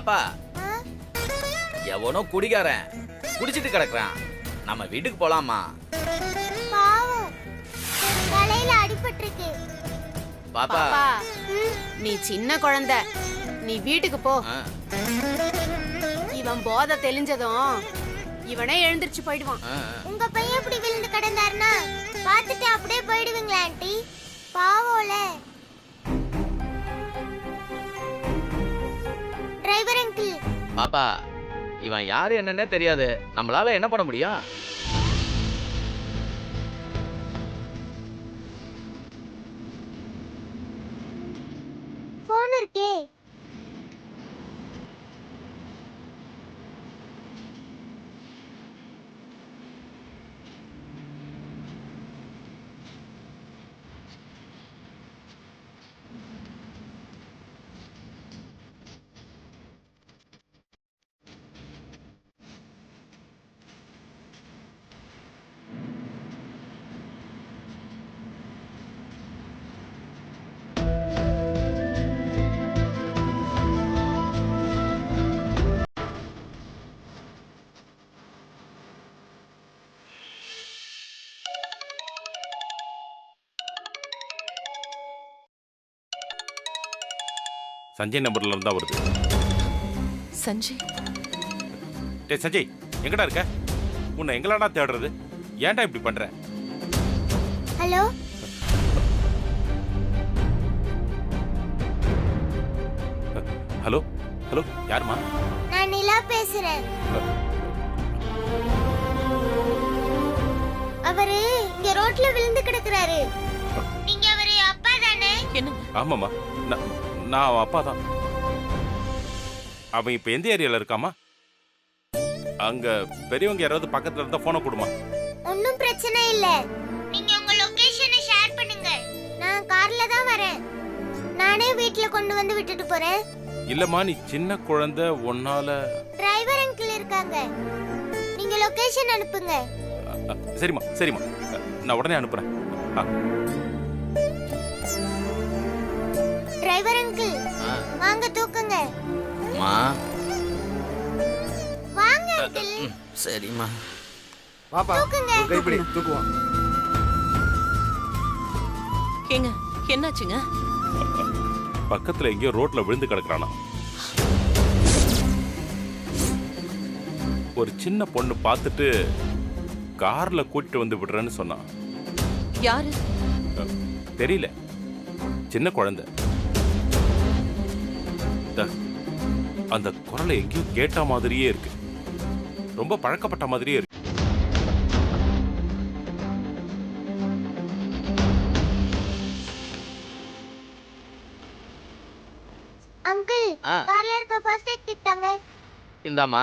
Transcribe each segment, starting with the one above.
பாப்பா, ஆ? எவனோ குடிகாரன் குடிச்சிட்டு கிடக்குறான். நம்ம வீட்டுக்கு போலாமா? பாவம், தலையில அடிபட்டிருக்கு. பாப்பா, பாப்பா ம், நீ சின்ன குழந்தை, நீ வீட்டுக்கு போ. ஆ, இவன் போதை தெளிஞ்சதும் இவனே எழுந்திருச்சு போயிடுவான். ஆ, உங்க பையன் இப்படி விழுந்து கிடந்தாருன்னா பார்த்துட்டு அப்படியே போயிடுவீங்களா ஆண்டி? பாவம்ல. டிரைவர் அங்கிள், பாப்பா, இவன் யாரு என்னன்னே தெரியாது. நம்மளால என்ன பண்ண முடியும்? போன் இருக்கே. சஞ்சய் நம்பர்ல இருந்தா வருது. சஞ்சய், டேய் சஞ்சய், எங்கடா இருக்க? உன்னை எங்களாடா தேடுறது? ஏன்டா இப்படி பண்ற? ஹலோ, ஹலோ ஹலோ, யாருமா? நான் நிலா பேசுறேன். அவரு இங்க ரோட்ல விழுந்து கிடக்குறாரு. நீங்க அவரு அப்பா தானே? ஆமாம்மா, நான் அவன் அப்பா தான். அவன் இப்ப எந்த ஏரியால இருக்காமா? அங்க பெரியவங்க யாராவது பக்கத்துல இருந்தா போனை கொடுமா. ஒன்னும் பிரச்சனை இல்ல. நீங்க உங்க லொகேஷனை ஷேர் பண்ணுங்க. நான் கார்ல தான் வரேன். நானே வீட்ல கொண்டு வந்து விட்டுட்டு போறேன். இல்லம்மா, நீ சின்ன குழந்தை, உன்னால. டிரைவர் அங்கிள் இருக்காங்க. நீங்க லொகேஷன் அனுப்புங்க. சரிம்மா சரிம்மா, நான் உடனே அனுப்புறேன். டிரைவர் அங்கிள், ஆ, வாங்க தூக்குங்க. மா. வாங்க அங்கிள், சரிம்மா. பாப்பா, தூக்குங்க. ஒரு கைப்பிடி தூக்குவான். ஏங்க என்னாச்சுங்க? பக்கத்துல எங்கேயோ ரோட்ல விழுந்து கிடக்குறானா. ஒரு சின்ன பொண்ணு பார்த்துட்டு கார்ல கூட்டிட்டு வந்து விடுறேன்னு சொன்னான். யாரு? தெரியல, சின்ன குழந்தை. அந்த குரலை எங்கேயும் கேட்ட மாதிரியே இருக்கு. ரொம்ப பழக்கப்பட்ட மாதிரியே இருக்கு. அங்கிள், ஆ. கார்ல இருக்க ஃபர்ஸ்ட் எய்ட் கிட் தாங்க. இந்தாம்மா.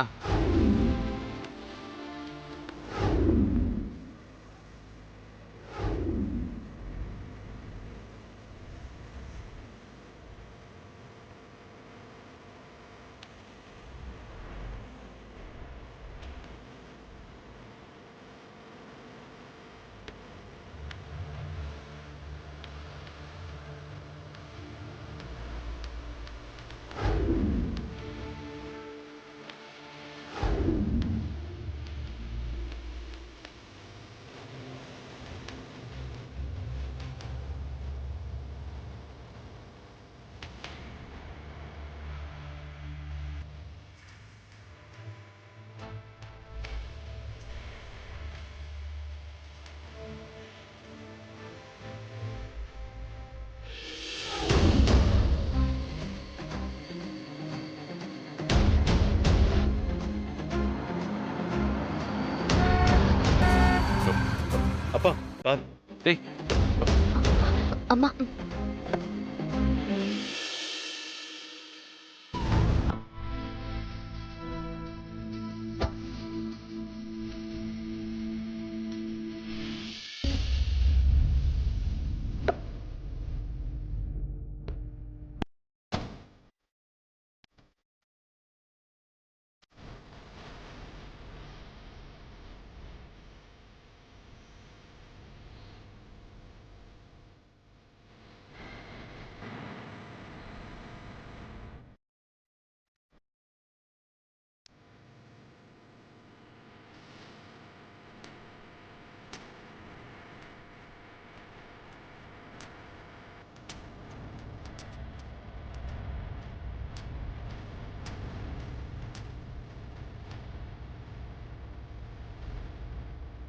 அப்பா, கார். டேய், அம்மா,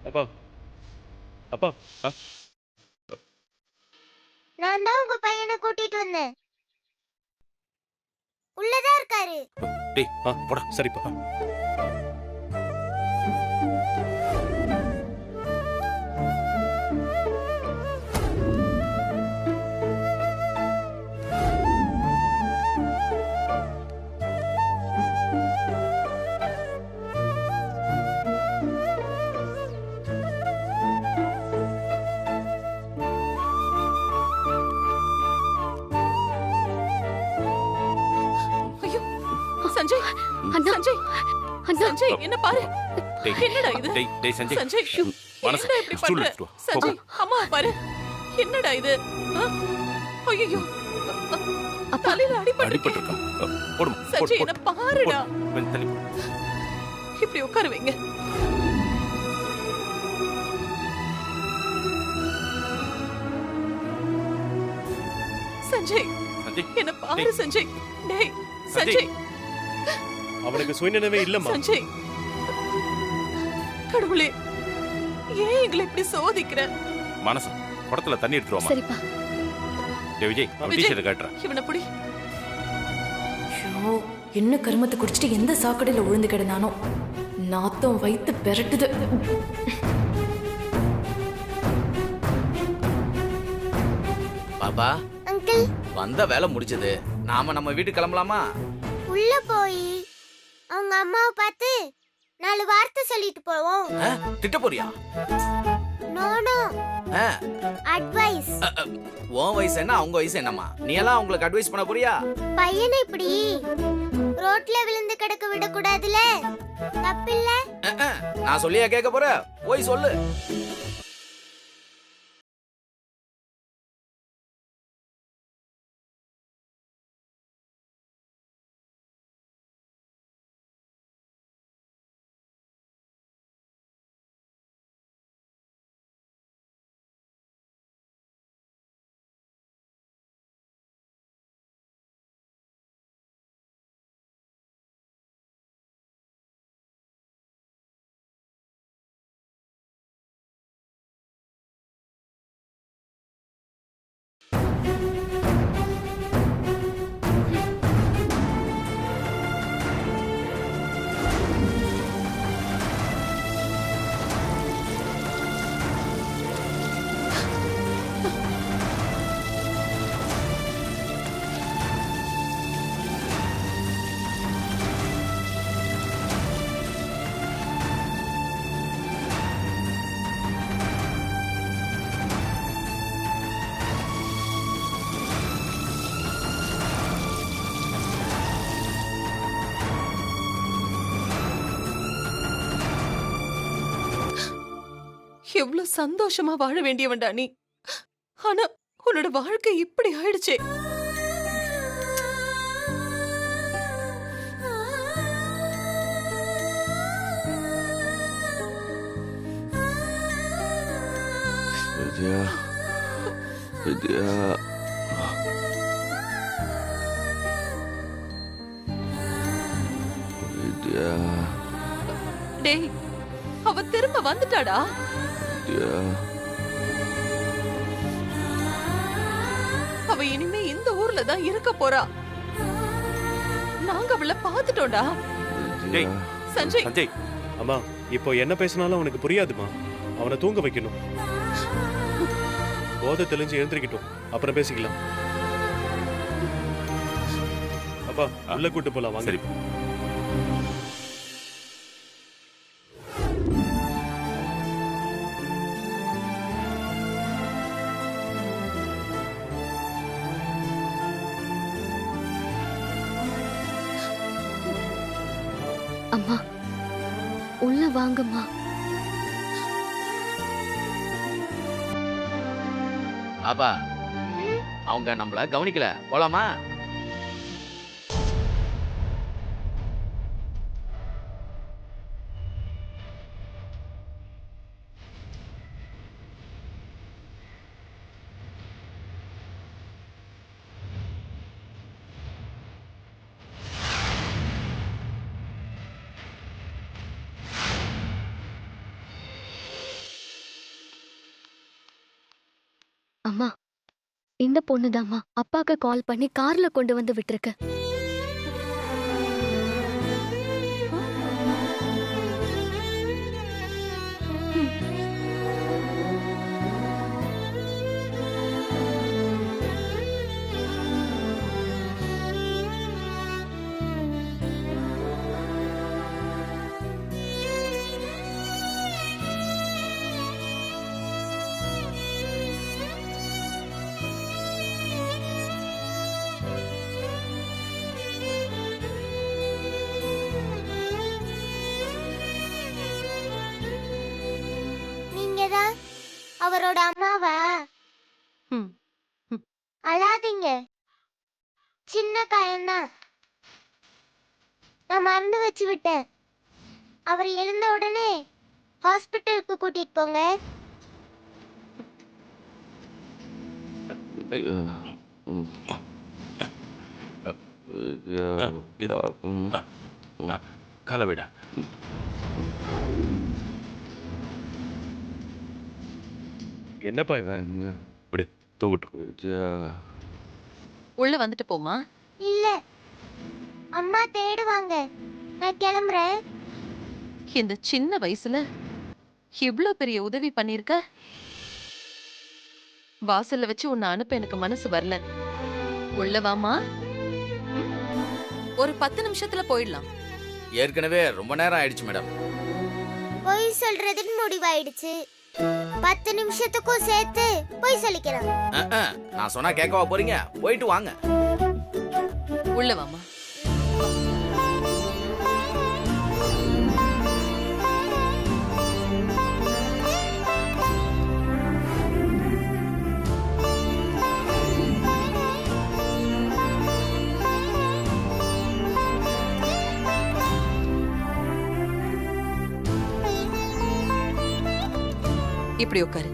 அப்பா அப்பா நான் தான் உங்க பையனை கூட்டிட்டு வந்தேன். உள்ளதான் இருக்காரு. டேய் போடா. சரிப்பா. ஐயோ சஞ்சய், சஞ்சய், சஞ்சய் என்ன பாரு. டேய் என்னடா இது? டேய் சஞ்சய். சஞ்சய் மனசு என்னடா இப்படி ஸ்டூல் பண்ற? எடுத்துட்டு வா. சஞ்சய் அம்மா பாரு. என்னடா இது? ஐயோ தலையில அடிபட்டு அடிபட்டிருக்கான். போடுமா. சஞ்சய் என்ன பாருடா. கொஞ்சம் தள்ளி போ. இப்படி உட்கார வைங்க. சஞ்சய் சஞ்சய் என்ன பாரு சஞ்சய். டேய் சஞ்சய். சஞ்சய், அவனுக்கு சுயநினைவே இல்லம்மா. சஞ்சய் கடவுளே ஏன் எங்களை இப்படி சோதிக்கிற? மனசு குடத்துல தண்ணி எடுத்துட்டு வாமா. சரிப்பா. டேய் விஜய் அவன் விஜய். டீச்சரை காட்டுறா. இவனை புடி. ஐயோ, என்ன கருமத்தை குடிச்சிட்டு எந்த சாக்கடையில விழுந்து கிடந்தானோ. நாத்தம் வைத்து பெரட்டுது. பாப்பா அங்கிள், வந்த வேலை முடிச்சது. நாம நம்ம வீட்டுக்கு கிளம்பலாமா? உள்ள போய் அவங்க அம்மாவை பார்த்து 4 வார்த்தை சொல்லிட்டு போவோம். திட்ட போறியா? நோ நோ, ஆ, அட்வைஸ். உன் வயசு என்ன அவங்க வயசு என்னம்மா? நீ எல்லாம் அவங்களுக்கு அட்வைஸ் பண்ண போறியா? பையனை இப்படி ரோட்ல விழுந்து கிடக்க விடக்கூடாதுல. தப்பில்ல. நான் சொல்லியா கேட்க போற? போய் சொல்லு. எவ்வளவு சந்தோஷமா வாழ வேண்டியவன்டா நீ. ஆனா உன்னோட வாழ்க்கை இப்படி ஆயிடுச்சே. வித்யா வித்யா வித்யா டேய் அவ திரும்ப வந்துட்டாடா. வித்யா அவ இனிமே இந்த ஊர்ல தான் இருக்க போறா. நாங்க அவளை பாத்துட்டோம்டா. டேய் சஞ்சய் சஞ்சய் அம்மா, இப்போ என்ன பேசினாலும் அவனுக்கு புரியாதுமா. அவனை தூங்க வைக்கணும். போதை தெளிஞ்சு எழுந்திருக்கட்டும், அப்புறம் பேசிக்கலாம். அப்பா உள்ள கூட்டு போலாம் வாங்க. சரி. அம்மா உள்ள வாங்கம்மா. பாப்பா அவங்க நம்மள கவனிக்கல. போலாமா? இந்த பொண்ணுதாம்மா அப்பாக்கு கால் பண்ணி கார்ல கொண்டு வந்து விட்டுருக்கு. அவரோட அம்மாவா? அழாதீங்க, சின்ன காயம்தான். நான் மறந்து வச்சு விட்டேன். அவர் எழுந்த உடனே ஹாஸ்பிட்டலுக்கு கூட்டிட்டு போங்க. காலை விட. என்னப்பா இவன்? விடு, தூங்கட்டும். உள்ள வந்துட்டு போமா. இல்ல, அம்மா தேடுவாங்க. நான் கிளம்புறேன். இந்த சின்ன வயசுல இவ்ளோ பெரிய உதவி பண்ணிருக்க. வாசல்ல வச்சு உன்னை அனுப்ப எனக்கு மனசு வரல. உள்ள வாமா. ஒரு 10 நிமிஷத்துல போயிடலாம். ஏற்கனவே ரொம்ப நேரம் ஆயிடுச்சு மேடம். பொய் சொல்றதுன்னு முடிவாயிடுச்சு. 10 நிமிஷத்துக்கும் சேர்த்து பொய் சொல்லிக்கலாம். நான் சொன்னா கேட்கவா போறீங்க? போயிட்டு வாங்க. உள்ள வாமா. இப்படி உட்காரு.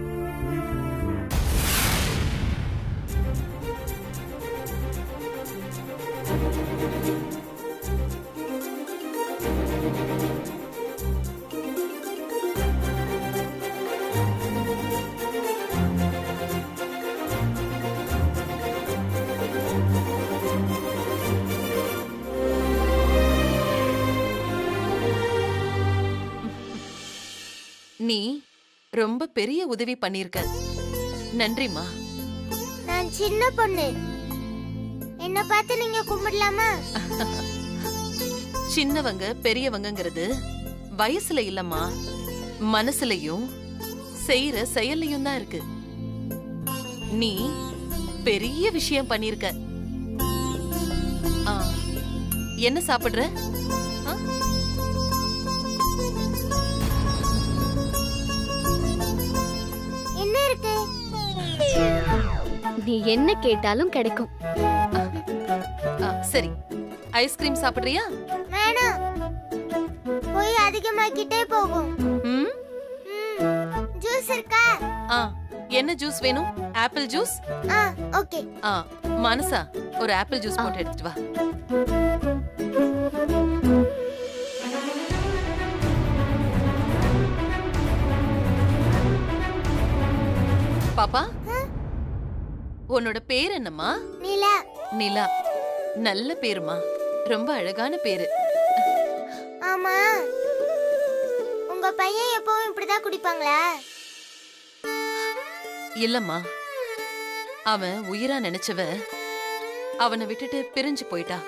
நீ ரொம்ப பெரிய உதவி பண்ணிருக்க. நன்றிமா. நான் சின்ன பொண்ணு, என்ன பார்த்து நீங்க கும்பிடலாமா? சின்னவங்க பெரியவங்கங்கிறது வயசுல இல்லம்மா, மனசுலயும் செய்யற செயல்லையும் தான் இருக்கு. நீ பெரிய விஷயம் பண்ணிருக்க. என்ன சாப்பிடுற? நீ என்ன கேட்டாலும் கிடைக்கும். சரி, ஐஸ்கிரீம் சாப்பிடுறியா? வேணாம், போய் அதிகமாக்கிட்டே போகும். ஜூஸ் இருக்கா? என்ன ஜூஸ் வேணும்? Apple juice? ஓகே. மனசா, ஒரு ஆப்பிள் ஜூஸ் போட்டு எடுத்துட்டு வா. பாப்பா, உன்னோட பேர் என்னம்மா? நிலா. நிலா, நல்ல பேருமா, ரொம்ப அழகான பேரு. ஆமா, உங்க பையன் எப்பவும் இப்படிதான் குடிப்பாங்களா? இல்லம்மா, அவன் உயிரா நினைச்சவ அவனை விட்டுட்டு பிரிஞ்சு போயிட்டா.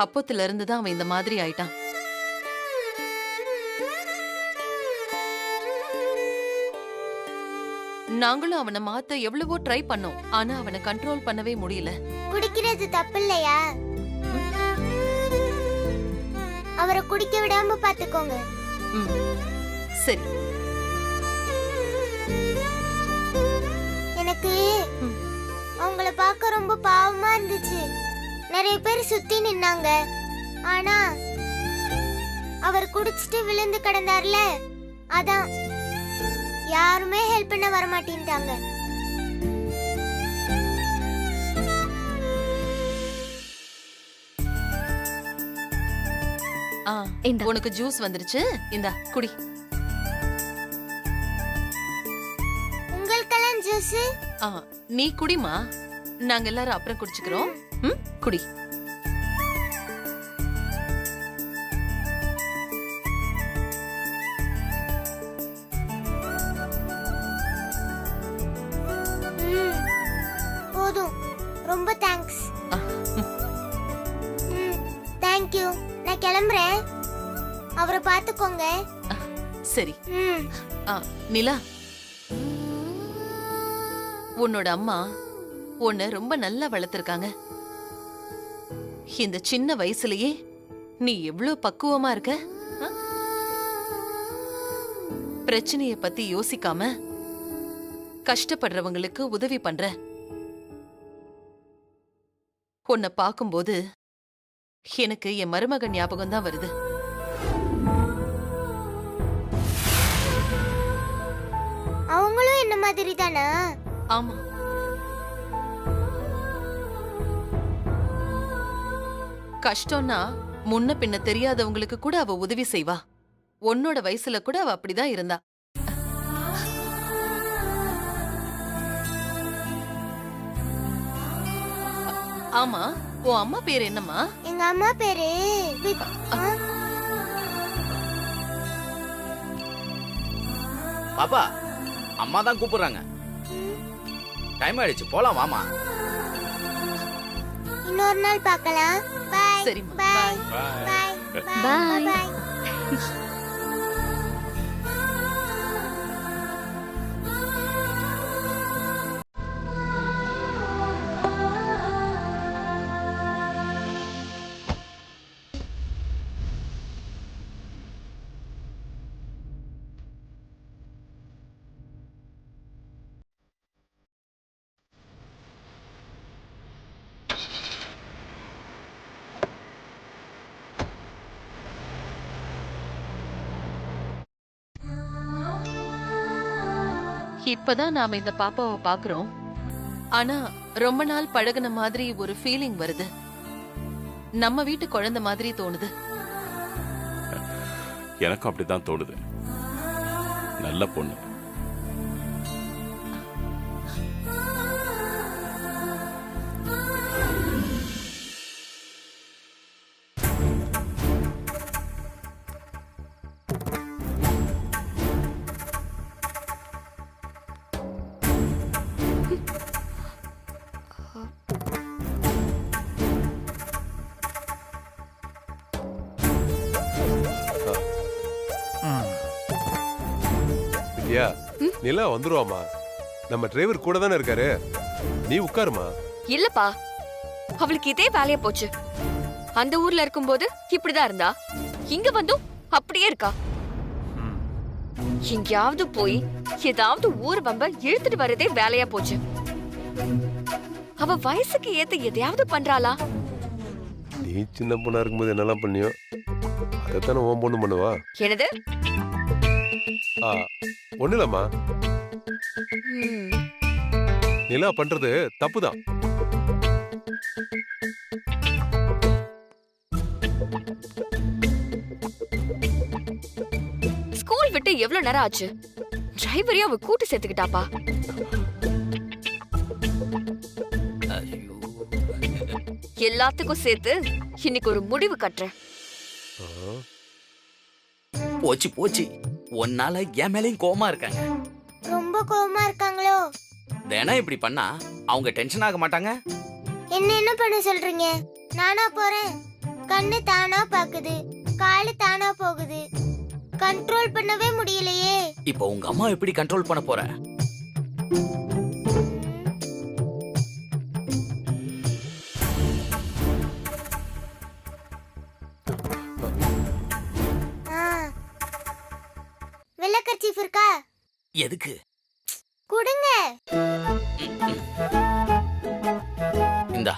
அப்பத்துல இருந்துதான் அவன் இந்த மாதிரி ஆயிட்டான். நாங்களும் அவனை மாத்த எவ்வளவோ ட்ரை பண்ணோம். ஆனா அவனை கண்ட்ரோல் பண்ணவே முடியல. குடிக்கிறது தப்பு இல்லையா? அவரை குடிக்க விடாம பாத்துக்கோங்க. சரி. எனக்கு அவங்கள பார்க்க ரொம்ப பாவமா இருந்துச்சு. நிறைய பேர் சுத்தி நின்னாங்க. ஆனா அவர் குடிச்சிட்டு விழுந்து கிடந்தார்ல, அதான் யாருமே ஹெல்ப் பண்ண வர மாட்டேன்ட்டாங்க. உனக்கு ஜூஸ் வந்துருச்சு, இந்தா குடி. உங்களுக்கெல்லாம் ஜூஸ்? நீ குடிமா, நாங்க எல்லாரும் அப்புறம் குடிச்சுக்கிறோம். ம், குடி. போதும், ரொம்ப தேங்க்ஸ். தேங்க்யூ. நான் கிளம்புறேன். அவரை பார்த்துக்கோங்க. சரி. நிலா, உன்னோட அம்மா உன்னை ரொம்ப நல்லா வளர்த்திருக்காங்க. இந்த சின்ன வயசுலயே நீ எவ்வளவு பக்குவமா இருக்க. பிரச்சனைய பத்தி யோசிக்காம கஷ்டப்படுறவங்களுக்கு உதவி பண்ற. உன்னை பார்க்கும்போது எனக்கு என் மருமகன் ஞாபகம் தான் வருது. அவங்களும் என்ன மாதிரி தானா? ஆமா. கஷ்டம்னா முன்ன பின்ன தெரியாதவங்களுக்கு கூட அவ உதவி செய்வா. உன்னோட வயசுல கூட அவ அப்படிதான் இருந்தா. ஆமா, உன் அம்மா பேர் என்னம்மா? எங்க அம்மா பேரு பாப்பா, அம்மா தான் கூப்பிடுறாங்க. டைம் ஆயிடுச்சு, போலாம் வாமா. இன்னொரு நாள் பார்க்கலாம். பை. சரிம்மா, bye. bye. Bye. Bye. Bye. இப்பதான் நாம இந்த பாப்பாவை பாக்குறோம். ஆனா ரொம்ப நாள் பழகுன மாதிரி ஒரு ஃபீலிங் வருது. நம்ம வீட்டு குழந்தை மாதிரி தோணுது. எனக்கும் அப்படிதான் தோணுது. நல்ல பொண்ணு. வித்யா, நிலா வந்துருவாமா. நம்ம டிரைவர் கூட தானே இருக்காரு. நீ உட்காருமா. இல்லப்பா, அவளுக்கு இதே வேலையா போச்சு. அந்த ஊர்ல இருக்கும்போது இப்படிதான் இருந்தா, இங்க வந்தும் அப்படியே இருக்கா. எங்கேயாவது போய் ஏதாவது ஊர் பம்ப இழுத்துட்டு வரதே வேலையா போச்சு. அவ வயசுக்கு ஏத்த எதையாவது பண்றாளா? நீ சின்ன பொண்ணா இருக்கும்போது என்னெல்லாம் பண்ணியோ அதைத்தானே உன் பொண்ணு பண்ணுவா. என்னது? ஒண்ணு இல்லம்மா, நிலா பண்றது தப்புதான். ஸ்கூல் விட்டு எவ்வளவு நேரம் ஆச்சு? டிரைவரையும் அவ கூட்டு சேர்த்துக்கிட்டாப்பா. எல்லாத்துக்கும் சேர்த்து இன்னைக்கு ஒரு முடிவு கட்டுறேன். போச்சு போச்சு, ஒன்னால என் மேலையும் கோவமா இருக்காங்க. ரொம்ப கோவமா இருக்காங்களோ? தினம் இப்படி பண்ணா அவங்க டென்ஷன் ஆக மாட்டாங்க? என்ன பண்ண சொல்றீங்க? நானா போறேன்? கண்ணு தானா பாக்குது, காலு தானா போகுது. கண்ட்ரோல் பண்ணவே முடியலையே. இப்போ உங்க அம்மா எப்படி கண்ட்ரோல் பண்ண போற? வெள்ளை கர்ச்சீஃப் இருக்கா? எதுக்கு? கொடுங்க. இந்தா.